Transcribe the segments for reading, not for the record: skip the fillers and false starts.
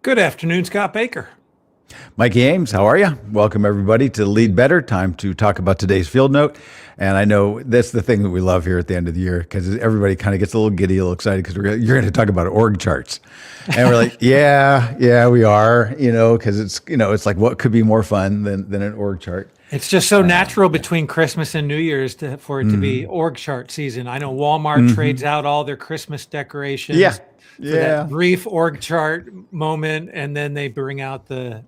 Good afternoon, Scott Baker. Mikey Ames, how are you? Welcome everybody to Lead Better. Time to talk about today's field note. And I know that's the thing that we love here at the end of the year because everybody kind of gets a little giddy, a little excited because you're going to talk about org charts. And we're like, yeah, we are, because it's like what could be more fun than an org chart. It's just so natural between Christmas and New Year's for it to be org chart season. I know Walmart trades out all their Christmas decorations for that brief org chart moment, and then they bring out the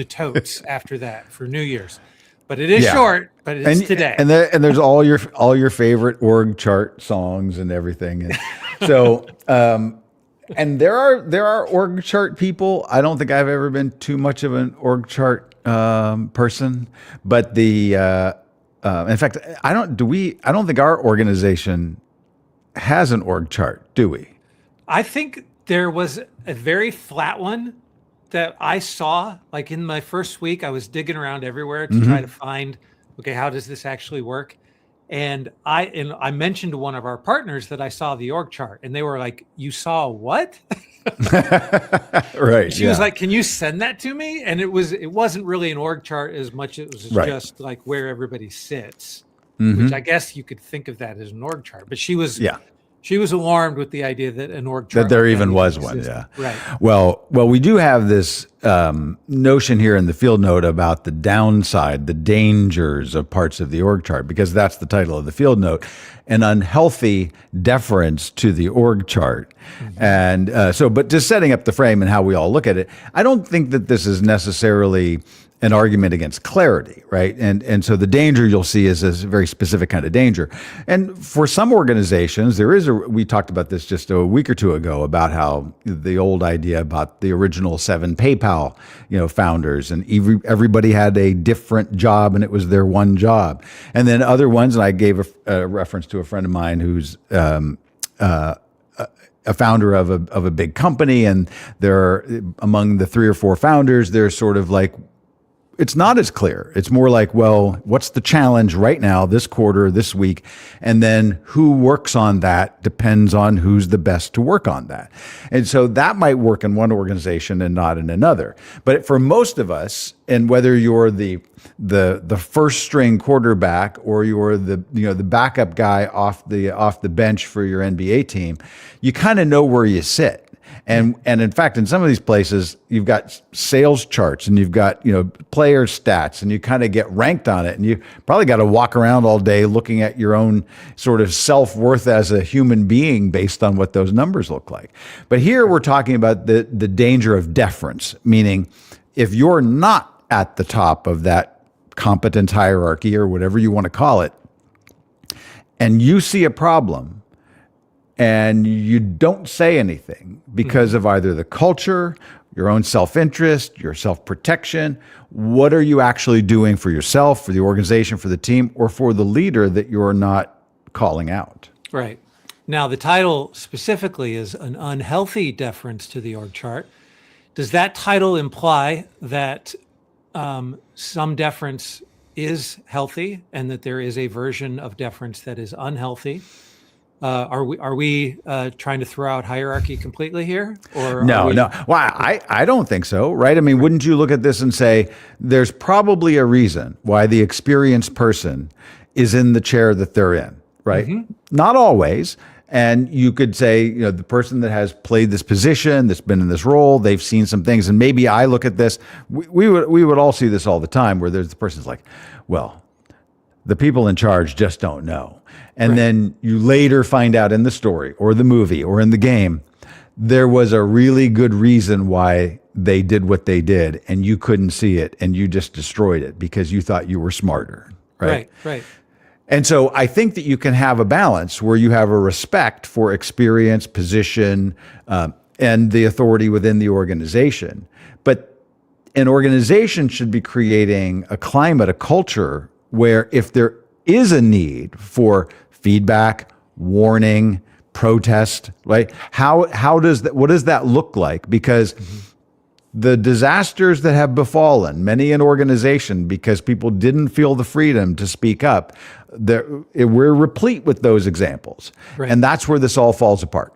totes after that for New Year's. But it is short, but it's today. And there's all your favorite org chart songs and everything. And so and there are org chart people. I don't think I've ever been too much of an org chart person, but in fact, I don't think our organization has an org chart, do we? I think there was a very flat one that I saw, like in my first week. I was digging around everywhere to try to find, okay, how does this actually work? And I mentioned to one of our partners that I saw the org chart, and they were like, "You saw what?" Right. She was like, "Can you send that to me?" And it wasn't really an org chart as much. It was just like where everybody sits, which I guess you could think of that as an org chart. But she was alarmed with the idea that an org chart, that there even was one. Yeah. Right. Well, we do have this notion here in the field note about the downside, the dangers of parts of the org chart, because that's the title of the field note, an unhealthy deference to the org chart. And but just setting up the frame and how we all look at it, I don't think that this is necessarily an argument against clarity, right? And so the danger you'll see is a very specific kind of danger. And for some organizations, we talked about this just a week or two ago about how the old idea about the original 7 PayPal, founders, and everybody had a different job and it was their one job. And then other ones, and I gave a reference to a friend of mine who's a founder of a big company, and among the 3 or 4 founders, they're sort of like, it's not as clear. It's more like, well, what's the challenge right now, this quarter, this week? And then who works on that depends on who's the best to work on that. And so that might work in one organization and not in another. But for most of us, and whether you're the first string quarterback or you're the backup guy off the bench for your NBA team, you kind of know where you sit. And in fact, in some of these places, you've got sales charts and you've got, player stats, and you kind of get ranked on it. And you probably got to walk around all day looking at your own sort of self-worth as a human being based on what those numbers look like. But here we're talking about the danger of deference, meaning if you're not at the top of that competence hierarchy or whatever you want to call it, and you see a problem, and you don't say anything because of either the culture, your own self-interest, your self-protection. What are you actually doing for yourself, for the organization, for the team, or for the leader that you're not calling out? Right. Now, the title specifically is an unhealthy deference to the org chart. Does that title imply that some deference is healthy and that there is a version of deference that is unhealthy? Are we trying to throw out hierarchy completely here? Or no. Well, I don't think so, right? I mean, wouldn't you look at this and say there's probably a reason why the experienced person is in the chair that they're in, right? Not always. And you could say, the person that has played this position, that's been in this role, they've seen some things. And maybe I look at this, we would all see this all the time, where there's the person's like, well, the people in charge just don't know. And then you later find out in the story or the movie or in the game, there was a really good reason why they did what they did, and you couldn't see it, and you just destroyed it because you thought you were smarter, right? Right. And so I think that you can have a balance where you have a respect for experience, position, and the authority within the organization. But an organization should be creating a climate, a culture where if there is a need for feedback, warning, protest, right? What does that look like? Because the disasters that have befallen many an organization because people didn't feel the freedom to speak up, we're replete with those examples. Right. And that's where this all falls apart.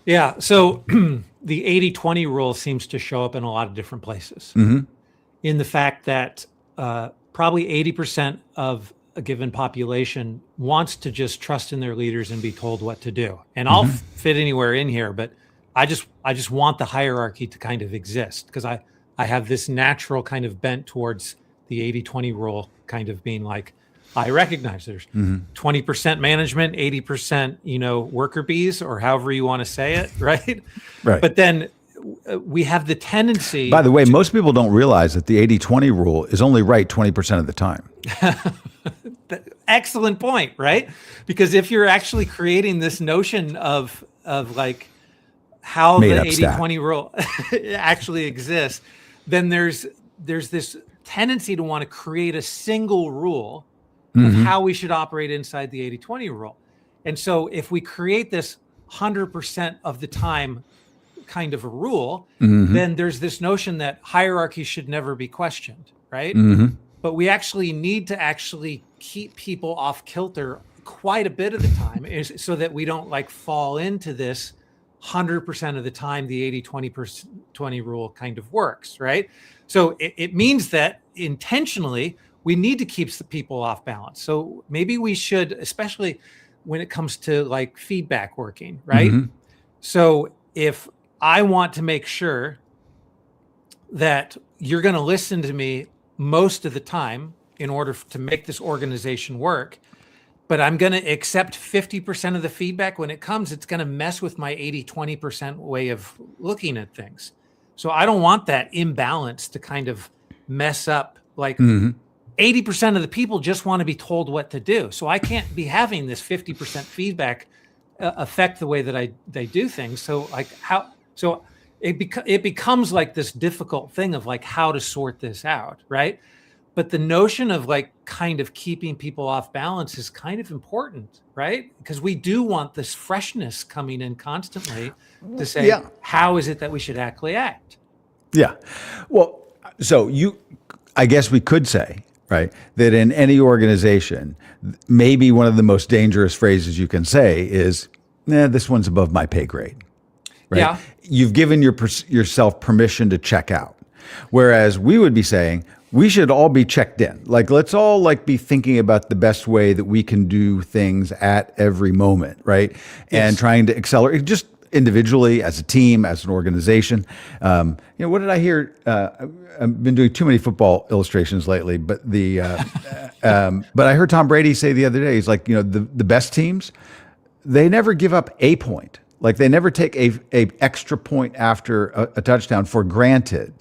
Yeah. So the 80-20 rule seems to show up in a lot of different places. In the fact that probably 80% of a given population wants to just trust in their leaders and be told what to do. And I'll fit anywhere in here, but I just want the hierarchy to kind of exist because I have this natural kind of bent towards the 80-20 rule kind of being like, I recognize there's 20% management, 80%, worker bees, or however you want to say it, right? Right. But then we have the tendency. By the way, most people don't realize that the 80-20 rule is only right 20% of the time. Excellent point, right? Because if you're actually creating this notion of like how Made the up stat. 80-20 rule actually exists, then there's this tendency to want to create a single rule of how we should operate inside the 80-20 rule. And so if we create this 100% of the time kind of a rule, then there's this notion that hierarchy should never be questioned, right? But we actually need to actually keep people off kilter quite a bit of the time so that we don't like fall into this 100% of the time the 80-20 rule kind of works, right? So it means that intentionally we need to keep the people off balance. So maybe we should, especially when it comes to like feedback working, right? So if I want to make sure that you're going to listen to me most of the time in order to make this organization work, but I'm going to accept 50% of the feedback when it comes, it's going to mess with my 80-20% way of looking at things. So I don't want that imbalance to kind of mess up. Like 80% of the people just want to be told what to do. So I can't be having this 50% feedback affect the way that they do things. So like it becomes like this difficult thing of like how to sort this out, right? But the notion of like kind of keeping people off balance is kind of important, right? Because we do want this freshness coming in constantly to say, how is it that we should actually act? Yeah. Well, so I guess we could say, right, that in any organization, maybe one of the most dangerous phrases you can say is, this one's above my pay grade. Right? Yeah. You've given yourself permission to check out. Whereas we would be saying, we should all be checked in. Like, let's all like be thinking about the best way that we can do things at every moment, right? Yes. And trying to accelerate just individually, as a team, as an organization. What did I hear? I've been doing too many football illustrations lately, but but I heard Tom Brady say the other day, he's like, the best teams, they never give up a point. Like they never take a extra point after a touchdown for granted,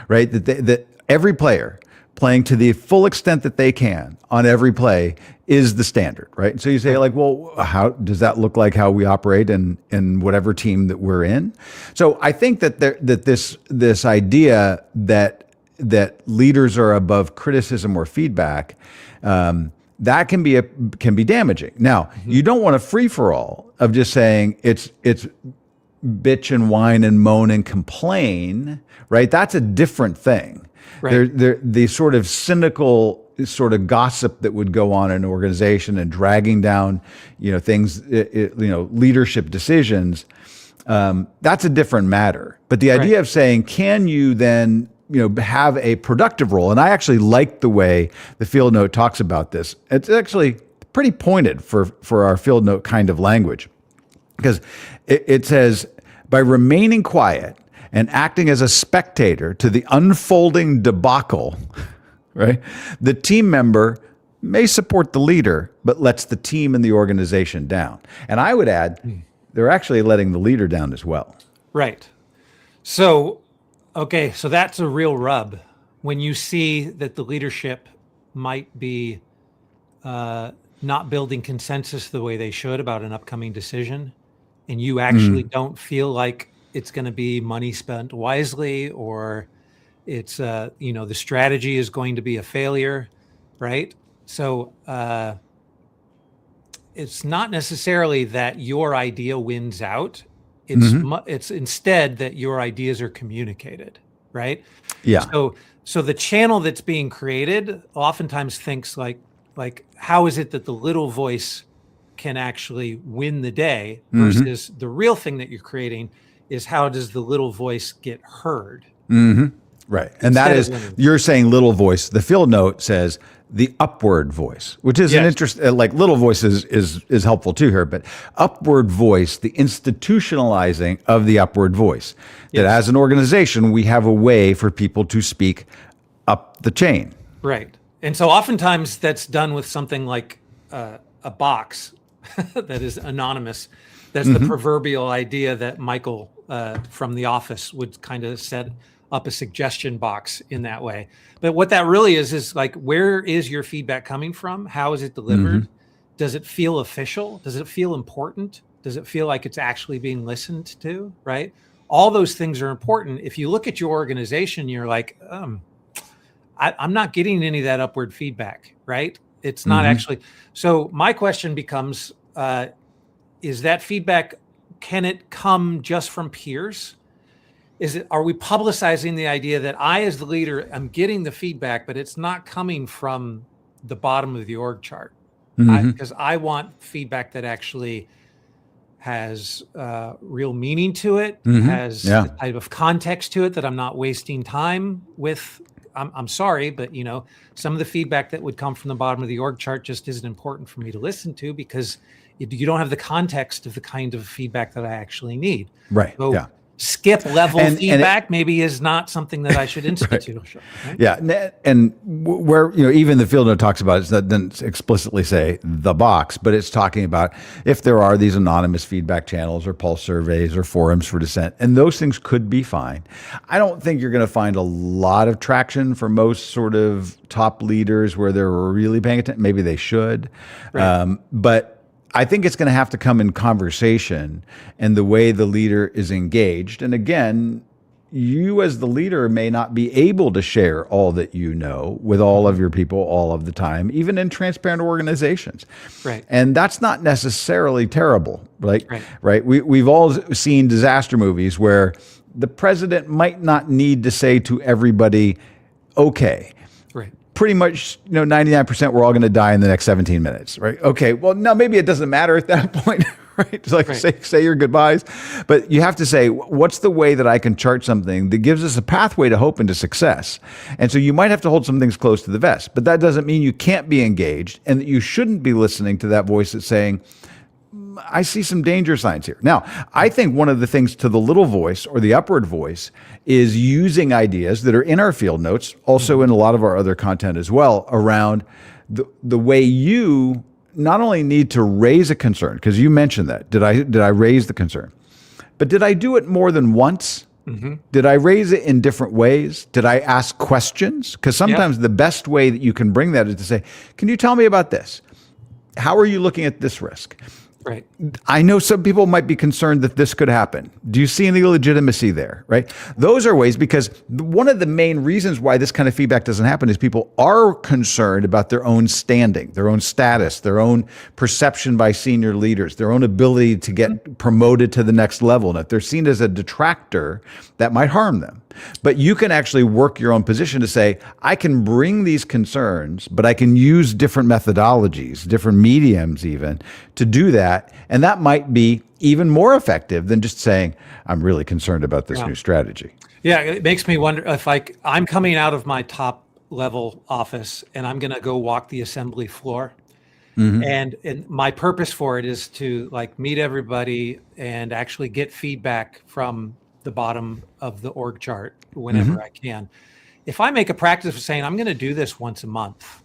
right? That every player playing to the full extent that they can on every play is the standard, right? So you say like, well, how does that look like how we operate in whatever team that we're in? So I think that this idea that leaders are above criticism or feedback, that can be damaging. Now, you don't want a free for all of just saying it's bitch and whine and moan and complain, right? That's a different thing. Right. The sort of cynical sort of gossip that would go on in an organization and dragging down, things, leadership decisions. That's a different matter. But the idea of saying, can you then, have a productive role? And I actually like the way the field note talks about this. It's actually pretty pointed for our field note kind of language, because it says, by remaining quiet and acting as a spectator to the unfolding debacle, right? The team member may support the leader, but lets the team and the organization down. And I would add, they're actually letting the leader down as well. Right. So that's a real rub when you see that the leadership might be not building consensus the way they should about an upcoming decision, and you actually don't feel like it's going to be money spent wisely, or it's the strategy is going to be a failure, right? So it's not necessarily that your idea wins out. It's instead that your ideas are communicated, right? Yeah. So the channel that's being created oftentimes thinks like how is it that the little voice can actually win the day versus the real thing that you're creating is how does the little voice get heard? Right. And that is, you're saying little voice. The field note says the upward voice, which is an interest, like little voice is helpful too here, but upward voice, the institutionalizing of the upward voice. That as an organization, we have a way for people to speak up the chain. Right. And so oftentimes that's done with something like a box that is anonymous. That's the proverbial idea that Michael from The Office would kind of set up a suggestion box in that way. But what that really is like, where is your feedback coming from? How is it delivered? Does it feel official? Does it feel important? Does it feel like it's actually being listened to? Right. All those things are important. If you look at your organization, you're like, I'm not getting any of that upward feedback, right? It's not actually. So my question becomes, is that feedback, can it come just from peers? Are we publicizing the idea that I, as the leader, am getting the feedback, but it's not coming from the bottom of the org chart? Because I want feedback that actually has real meaning to it, has a type of context to it that I'm not wasting time with. I'm sorry, but some of the feedback that would come from the bottom of the org chart just isn't important for me to listen to because you don't have the context of the kind of feedback that I actually need. Right. So skip level feedback maybe is not something that I should institute. Right? Yeah. And where, even the field note talks about it, doesn't explicitly say the box, but it's talking about if there are these anonymous feedback channels or pulse surveys or forums for dissent, and those things could be fine. I don't think you're going to find a lot of traction for most sort of top leaders where they're really paying attention. Maybe they should. Right. But I think it's going to have to come in conversation and the way the leader is engaged. And again, you as the leader may not be able to share all that you know with all of your people all of the time, even in transparent organizations. Right. And that's not necessarily terrible. Right. We've all seen disaster movies where the president might not need to say to everybody, okay. Right. Pretty much, 99% we're all going to die in the next 17 minutes, right? Okay, well, now maybe it doesn't matter at that point, right? It's like say your goodbyes, but you have to say, what's the way that I can chart something that gives us a pathway to hope and to success? And so you might have to hold some things close to the vest, but that doesn't mean you can't be engaged and that you shouldn't be listening to that voice that's saying, I see some danger signs here. Now, I think one of the things to the little voice or the upward voice is using ideas that are in our field notes, also in a lot of our other content as well, around the way you not only need to raise a concern, because you mentioned that. Did I raise the concern? But did I do it more than once? Did I raise it in different ways? Did I ask questions? Because sometimes the best way that you can bring that is to say, can you tell me about this? How are you looking at this risk? Right. I know some people might be concerned that this could happen. Do you see any legitimacy there? Right. Those are ways, because one of the main reasons why this kind of feedback doesn't happen is people are concerned about their own standing, their own status, their own perception by senior leaders, their own ability to get promoted to the next level. And if they're seen as a detractor, that might harm them. But you can actually work your own position to say, I can bring these concerns, but I can use different methodologies, different mediums even, to do that. And that might be even more effective than just saying, I'm really concerned about this new strategy. Yeah, it makes me wonder if I'm coming out of my top level office and I'm going to go walk the assembly floor. And my purpose for it is to meet everybody and actually get feedback from the bottom of the org chart whenever I can. If I make a practice of saying, I'm going to do this once a month,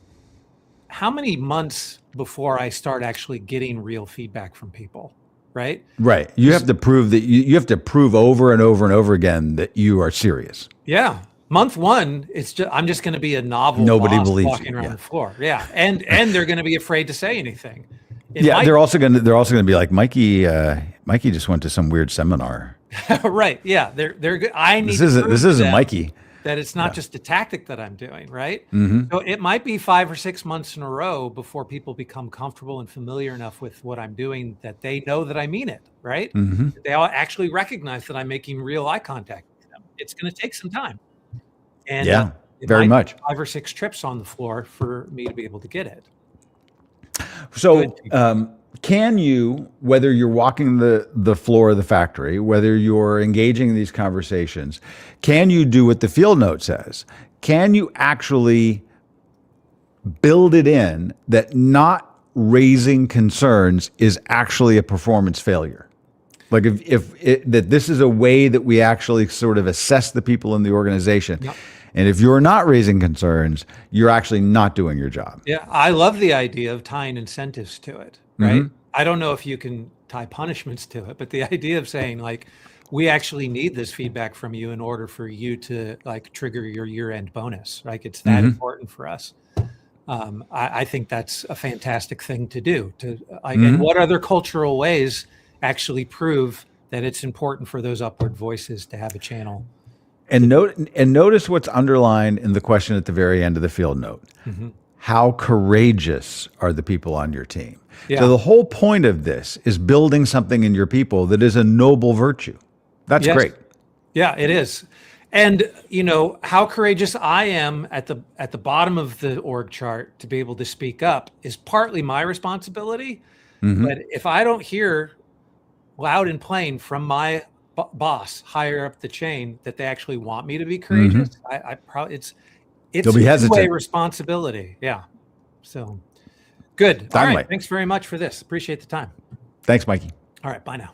how many months before I start actually getting real feedback from people? Right. Right. You have to prove that you have to prove over and over and over again that you are serious. Yeah. Month one, I'm just going to be a novel. Nobody believes walking around the floor. Yeah. And they're going to be afraid to say anything. They're also going to be like, Mikey just went to some weird seminar. Right. Yeah. They're good. This isn't Mikey. That it's not just a tactic that I'm doing, right? So it might be 5 or 6 months in a row before people become comfortable and familiar enough with what I'm doing that they know that I mean it, right? They all actually recognize that I'm making real eye contact with them. It's going to take some time. And very much. 5 or 6 trips on the floor for me to be able to get it. So can you, whether you're walking the floor of the factory, whether you're engaging in these conversations, can you do what the field note says? Can you actually build it in that not raising concerns is actually a performance failure? Like that this is a way that we actually sort of assess the people in the organization. Yep. And if you're not raising concerns, you're actually not doing your job. Yeah, I love the idea of tying incentives to it, right? I don't know if you can tie punishments to it, but the idea of saying like, we actually need this feedback from you in order for you to like trigger your year-end bonus. Like it's that important for us. I think that's a fantastic thing to do. And what other cultural ways actually prove that it's important for those upward voices to have a channel? And notice what's underlined in the question at the very end of the field note. How courageous are the people on your team? Yeah. So the whole point of this is building something in your people that is a noble virtue. That's great. Yeah, it is. And how courageous I am at the bottom of the org chart to be able to speak up is partly my responsibility. But if I don't hear loud and plain from my boss higher up the chain that they actually want me to be courageous, I probably it's They'll be a hesitant. two-way responsibility. Yeah. So good. All right. Thanks very much for this. Appreciate the time. Thanks, Mikey. All right. Bye now.